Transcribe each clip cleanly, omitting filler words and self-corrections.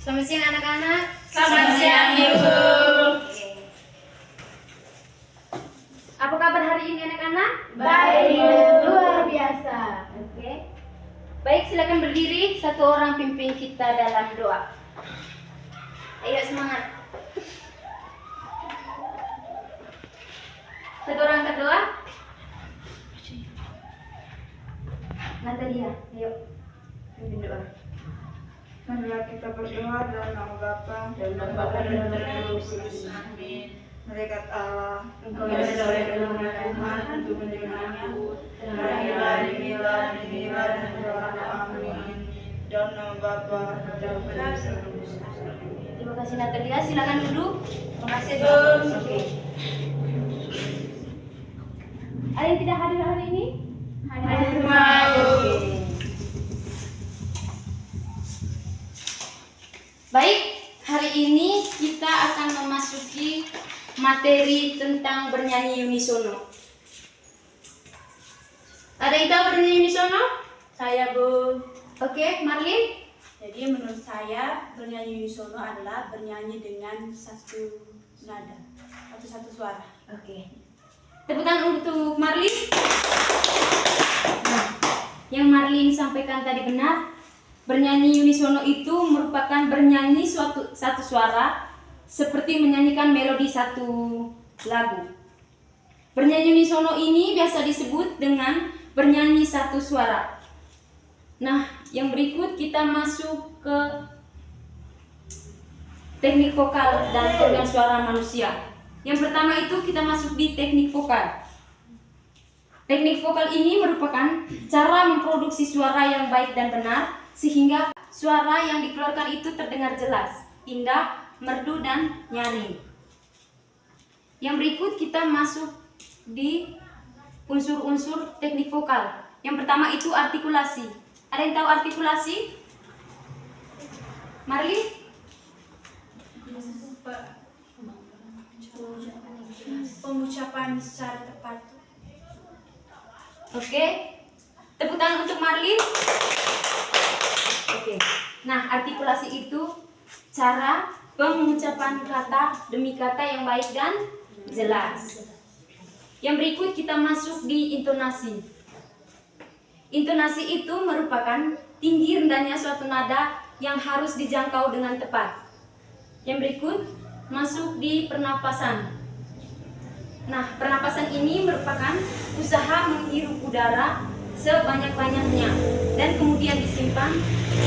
Selamat siang anak-anak. Selamat siang, Ibu. Apa kabar hari ini anak-anak? Baik, luar biasa. Oke. Baik, silakan berdiri. Satu orang pimpin kita dalam doa. Ayo semangat. Satu orang angkat doa. Natalia, ayo pimpin doa. Marilah kita berdoa dalam nama Bapa Dan Bapa dan Roh Kudus. Amin. malaikat Allah. Engkau yang sedang dalam Tuhan untuk mendengarku. Inilah dan Amin. Dalam nama Bapa dan Kudus. Terima kasih Natalia, silakan duduk. Terima kasih, Bu. Oke. Ada yang tidak hadir hari ini? Hadir semua, Bu. Baik, hari ini kita akan memasuki materi tentang bernyanyi unisono. Ada yang tahu bernyanyi unisono? Saya, Bu. Oke, Marlin? Jadi menurut saya bernyanyi unisono adalah bernyanyi dengan satu nada atau satu suara. Oke. Tepuk tangan untuk Marlin. Nah, yang Marlin sampaikan tadi benar. Bernyanyi unisono itu merupakan bernyanyi satu suara seperti menyanyikan melodi satu lagu. Bernyanyi unisono ini biasa disebut dengan bernyanyi satu suara. Nah, yang berikut kita masuk ke teknik vokal dan organ suara manusia. Yang pertama itu kita masuk di teknik vokal. Teknik vokal ini merupakan cara memproduksi suara yang baik dan benar sehingga suara yang dikeluarkan itu terdengar jelas, indah, merdu, dan nyaring. Yang berikut kita masuk di unsur-unsur teknik vokal. Yang pertama itu artikulasi. Ada yang tahu artikulasi? Marli? Pengucapan secara tepat. Oke. Tepuk tangan untuk Marlin. Oke. Nah, artikulasi itu cara pengucapan kata demi kata yang baik dan jelas. Yang berikut kita masuk di intonasi. Intonasi itu merupakan tinggi rendahnya suatu nada yang harus dijangkau dengan tepat. Yang berikut masuk di pernapasan. Nah, pernapasan ini merupakan usaha menghirup udara sebanyak-banyaknya dan kemudian disimpan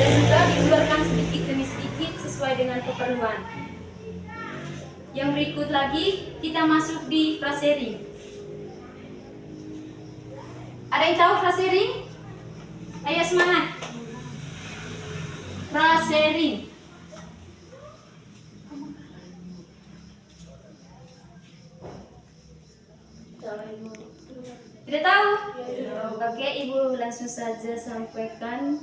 dan juga dikeluarkan sedikit demi sedikit sesuai dengan keperluan. Yang berikut lagi kita masuk di frasering. Ada yang tahu frasering? Ayo semangat. Frasering. Tidak tahu? Oke, Ibu langsung saja sampaikan.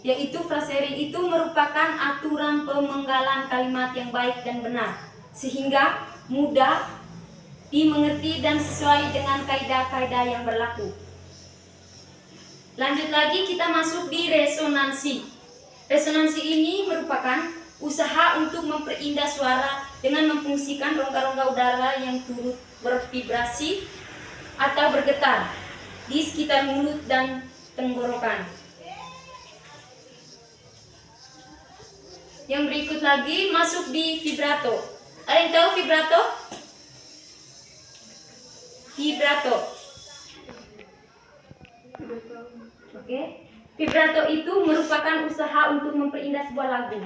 Yaitu frasering itu merupakan aturan pemenggalan kalimat yang baik dan benar sehingga mudah dimengerti dan sesuai dengan kaidah-kaidah yang berlaku. Lanjut lagi kita masuk di resonansi. Resonansi ini merupakan usaha untuk memperindah suara dengan memfungsikan rongga-rongga udara yang turut bervibrasi atau bergetar di sekitar mulut dan tenggorokan. Yang berikut lagi masuk di vibrato. Ada yang tahu vibrato? Vibrato. Oke. Vibrato itu merupakan usaha untuk memperindah sebuah lagu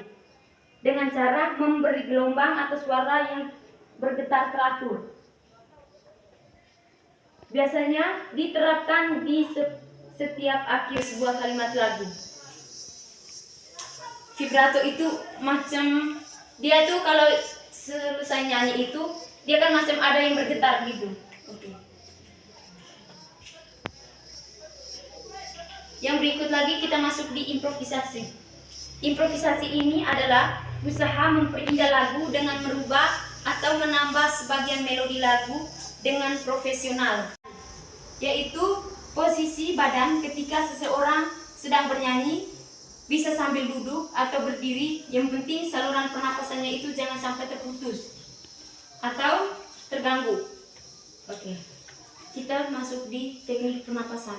dengan cara memberi gelombang atau suara yang bergetar teratur. Biasanya diterapkan di setiap akhir sebuah kalimat lagu. Vibrato itu macam dia tuh kalau selesai nyanyi itu dia kan macam ada yang bergetar gitu. Oke. Yang berikut lagi kita masuk di improvisasi. Improvisasi ini adalah usaha memperindah lagu dengan merubah atau menambah sebagian melodi lagu dengan profesional, yaitu posisi badan ketika seseorang sedang bernyanyi Bisa sambil duduk atau berdiri, yang penting saluran pernapasannya itu jangan sampai terputus atau terganggu. Oke, kita masuk di teknik pernapasan.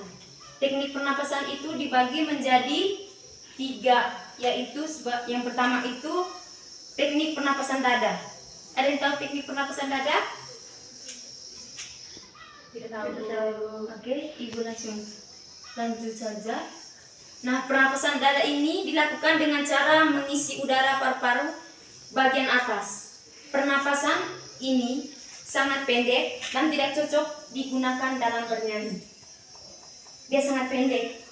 Teknik pernapasan itu dibagi menjadi 3, yaitu yang pertama itu teknik pernapasan dada. Ada yang tahu teknik pernapasan dada? Tidak tahu. Oke, Ibu langsung lanjut saja. Nah, pernapasan dada ini dilakukan dengan cara mengisi udara paru-paru bagian atas. Pernapasan ini sangat pendek dan tidak cocok digunakan dalam bernyanyi. Dia sangat pendek.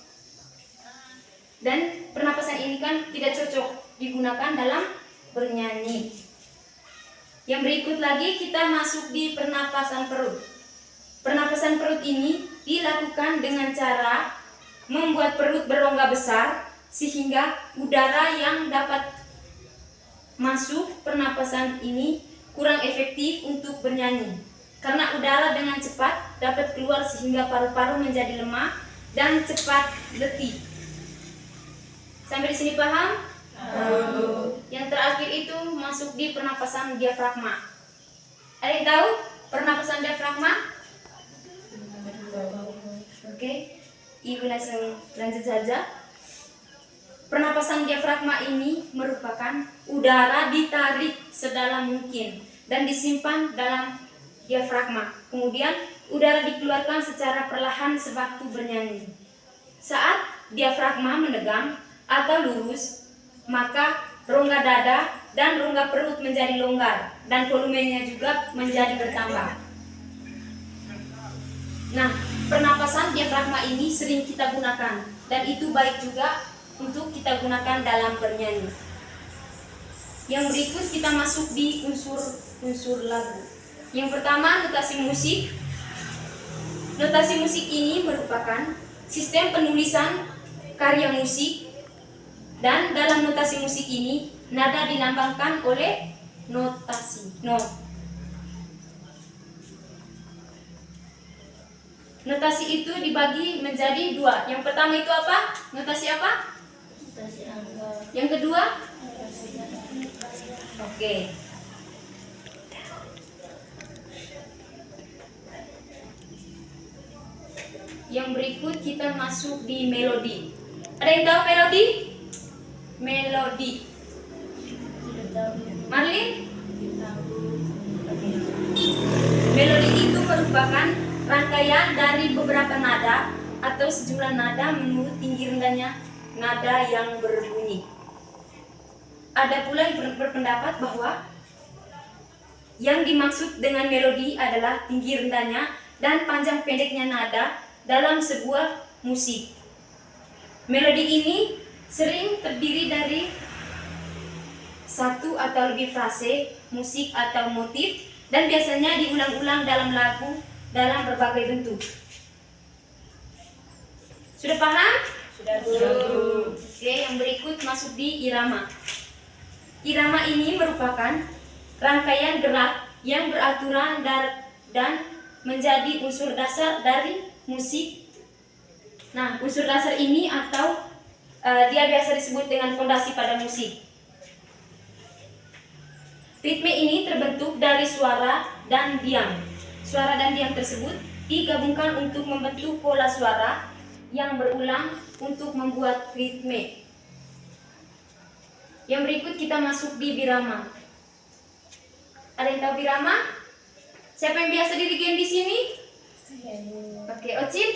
Dan pernapasan ini kan tidak cocok digunakan dalam bernyanyi. Yang berikut lagi kita masuk di pernapasan perut. Pernapasan perut ini dilakukan dengan cara membuat perut berongga besar sehingga udara yang dapat masuk pernapasan ini kurang efektif untuk bernyanyi. Karena udara dengan cepat dapat keluar sehingga paru-paru menjadi lemah dan cepat letih. Sampai di sini paham? Yang terakhir itu masuk di pernapasan diafragma. Ada yang tahu pernapasan diafragma? Oke. Ibu langsung lanjut saja. Pernapasan diafragma ini merupakan udara ditarik sedalam mungkin dan disimpan dalam diafragma. Kemudian udara dikeluarkan secara perlahan sewaktu bernyanyi. Saat diafragma menegang atau lurus, maka rongga dada dan rongga perut menjadi longgar dan volumenya juga menjadi bertambah. Nah, pernapasan diafragma ini sering kita gunakan dan itu baik juga untuk kita gunakan dalam bernyanyi. Yang berikut kita masuk di unsur lagu. Yang pertama, notasi musik. Notasi musik ini merupakan sistem penulisan karya musik dan dalam notasi musik ini nada dilambangkan oleh notasi not. Notasi itu dibagi menjadi 2. Yang pertama itu apa? Notasi apa? Notasi angka. Yang kedua? Oke. Yang berikut kita masuk di melodi. Ada yang tahu melodi? Melodi. Tidak tahu. Marlin? Tidak tahu. Melodi itu merupakan rangkaian dari beberapa nada atau sejumlah nada menurut tinggi rendahnya nada yang berbunyi. Ada pula yang berpendapat bahwa yang dimaksud dengan melodi adalah tinggi rendahnya dan panjang pendeknya nada dalam sebuah musik. Melodi ini sering terdiri dari satu atau lebih frase, musik atau motif dan biasanya diulang-ulang dalam lagu dalam berbagai bentuk. Sudah paham? Sudah. Oke, yang berikut masuk di irama. Irama ini merupakan rangkaian gerak yang beraturan dan menjadi unsur dasar dari musik. Nah, unsur dasar ini atau dia biasa disebut dengan fondasi pada musik. Ritme ini terbentuk dari suara dan diam. Suara dan diam tersebut digabungkan untuk membentuk pola suara yang berulang untuk membuat ritme. Yang berikut kita masuk di birama. Ada yang tahu birama? Siapa yang biasa dirigen di sini? Oke, Ocin.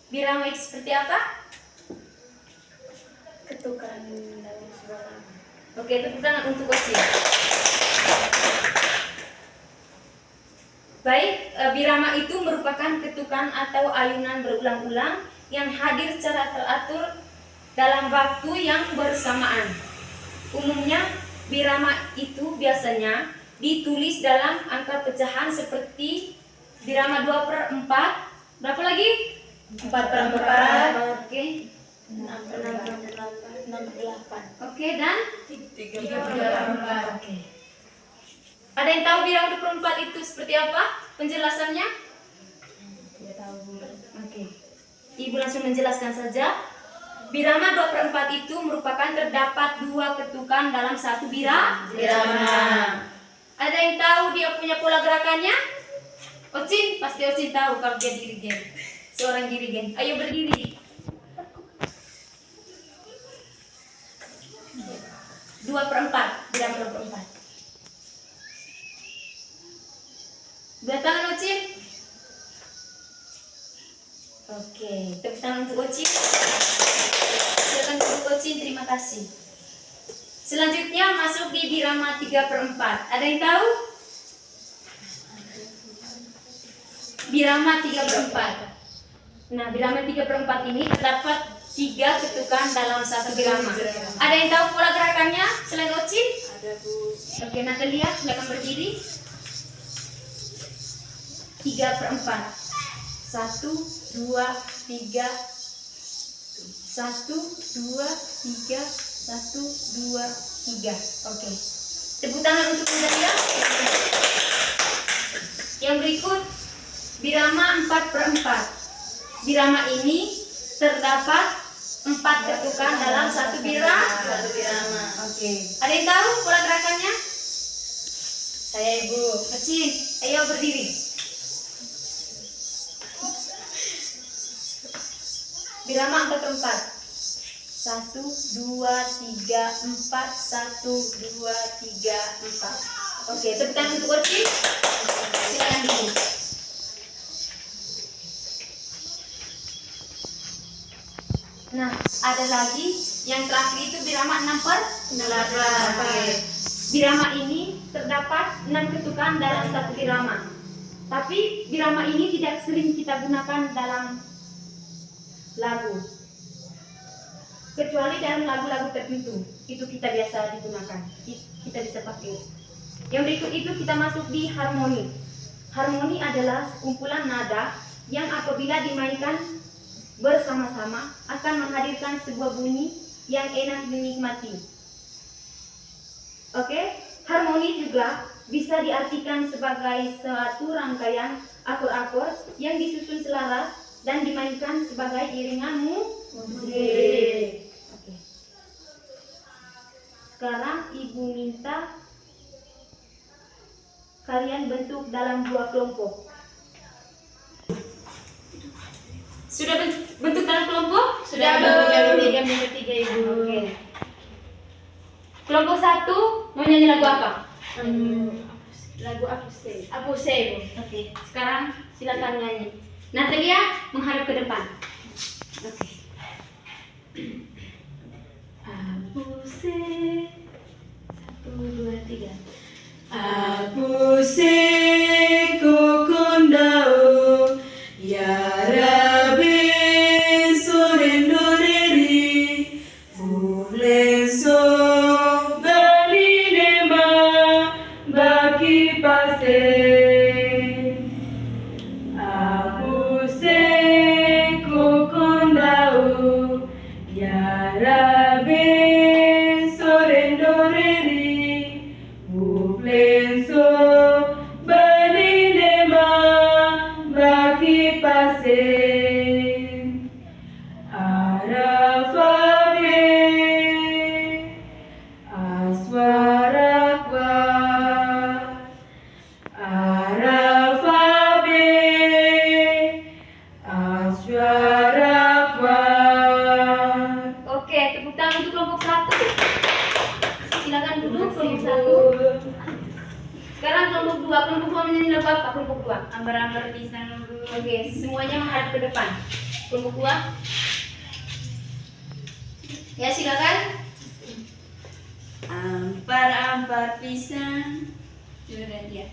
Birama itu seperti apa? Ketukan dalam suara. Oke, tepuk tangan untuk Ocin. Baik, birama itu merupakan ketukan atau ayunan berulang-ulang yang hadir secara teratur dalam waktu yang bersamaan. Umumnya, birama itu biasanya ditulis dalam angka pecahan seperti birama 2/4. Berapa lagi? 4/4. Oke. 6/8. Oke, dan 3/4. oke. Ada yang tahu birama 2/4 itu seperti apa penjelasannya? Tidak tahu. Oke. Ibu langsung menjelaskan saja. Birama 2/4 itu merupakan terdapat 2 ketukan dalam satu birama. Ada yang tahu dia punya pola gerakannya? Ocin, pasti Ocin tahu kalau dia dirigen. Seorang dirigen. Ayo berdiri. 2/4, birama 2/4. 2 tangan Ocin. Oke, tepuk tangan untuk Ocin. Silakan duduk Ocin, terima kasih. Selanjutnya masuk di birama 3/4. Ada yang tahu? Birama 3/4. Nah, birama 3/4 ini terdapat 3 ketukan dalam satu birama. Ada yang tahu pola gerakannya selain Ocin? Ada Bu. Oke, Natalia, silakan berdiri. 3/4. 1, 2, 3. 1, 2, 3. 1, 2, 3. Oke. Tepuk tangan untuk Natalia. Yang berikut birama 4/4. Birama ini terdapat 4 ketukan dalam satu birama. Oke. Ada yang tahu pola gerakannya? Saya Ibu. Ocin, ayo berdiri. Birama 4/4. 1, 2, 3, 4. 1, 2, 3, 4. Oke, tepuk tangan untuk Ocin. Silakan duduk. Nah, ada lagi yang terakhir itu birama 6/8. Birama ini terdapat 6 ketukan dalam satu birama. Tapi birama ini tidak sering kita gunakan dalam lagu. Kecuali dalam lagu-lagu tertentu, itu kita biasa digunakan. Kita bisa pakai. Yang berikut itu kita masuk di harmoni. Harmoni adalah kumpulan nada yang apabila dimainkan bersama-sama akan menghadirkan sebuah bunyi yang enak dinikmati. Oke, harmoni juga bisa diartikan sebagai suatu rangkaian akor-akor yang disusun selaras dan dimainkan sebagai iringan musik. Oke. Sekarang Ibu minta kalian bentuk dalam 2 kelompok. Sudah bentuk dalam kelompok? Sudah Bu. Yang bertiga Ibu. Oke. Kelompok 1 mau nyanyi lagu apa? Lagu Apuse Ibu. Oke. Sekarang silakan nyanyi. Natalia menghadap ke depan. Oke. Apuse. 1, 2, 3. Apuse kokondao yarabe sorendoreri fulenso balinema baki pase apuse kokondao yarabe sorendoreri Lenso balinema baki pase arafabe aswarakwa arafabe aswarakwa. Oke, tepuk tangan untuk kelompok 1. Silakan duduk kelompok 1. Sekarang kelompok 2. Kelompok 2 menyanyi lagu apa? Kelompok 2. Ambar-ambar pisang Bu. Oke, semuanya menghadap ke depan. Kelompok 2. Ya, silakan. Ampar-ampar pisang. Sudah dia.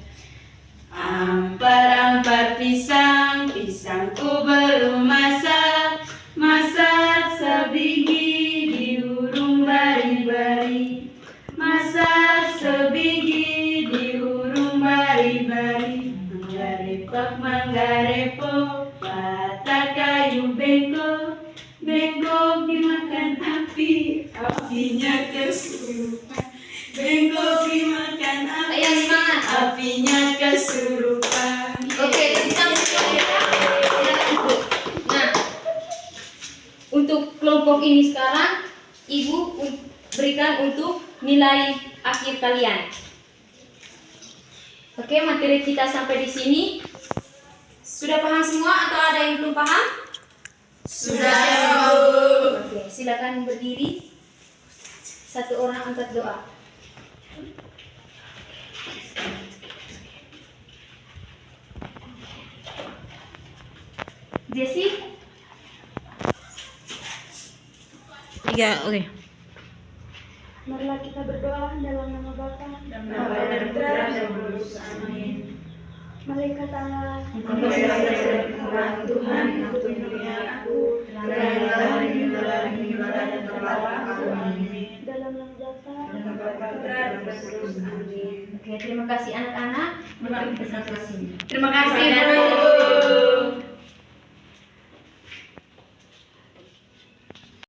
Ampar-ampar pisang, pisangku belum masak. Masak sebiji di hurung bari-bari. Masak sebiji di hurung bari-bari. Manggarepok, patah kayu bengkok. Bengkok dimakan api, apinya kesurupan. Bengkok dimakan api, Ayo, semangat. apinya kesurupan. Oke, kita mulai. Silakan duduk. Nah, untuk kelompok kelompok ini sekarang Ibu berikan untuk nilai akhir kalian. Oke, materi kita sampai di sini. Sudah paham semua atau ada yang belum paham? Sudah. Oke, silakan berdiri. Satu orang angkat doa. Jesse? Ya, oke. Marilah kita berdoa dalam nama Bapa Dan Putra dan Roh Kudus. Amin. Malaikat Allah, Engkau Tuhan, Tuhan yang melindungi aku, teranglah dan terbawa aku. Amin. dalam nama Bapa Dan Putra dan Roh Kudus. Amin. Oke, terima kasih anak-anak. Mari kita sampai sini. Terima kasih, Bu.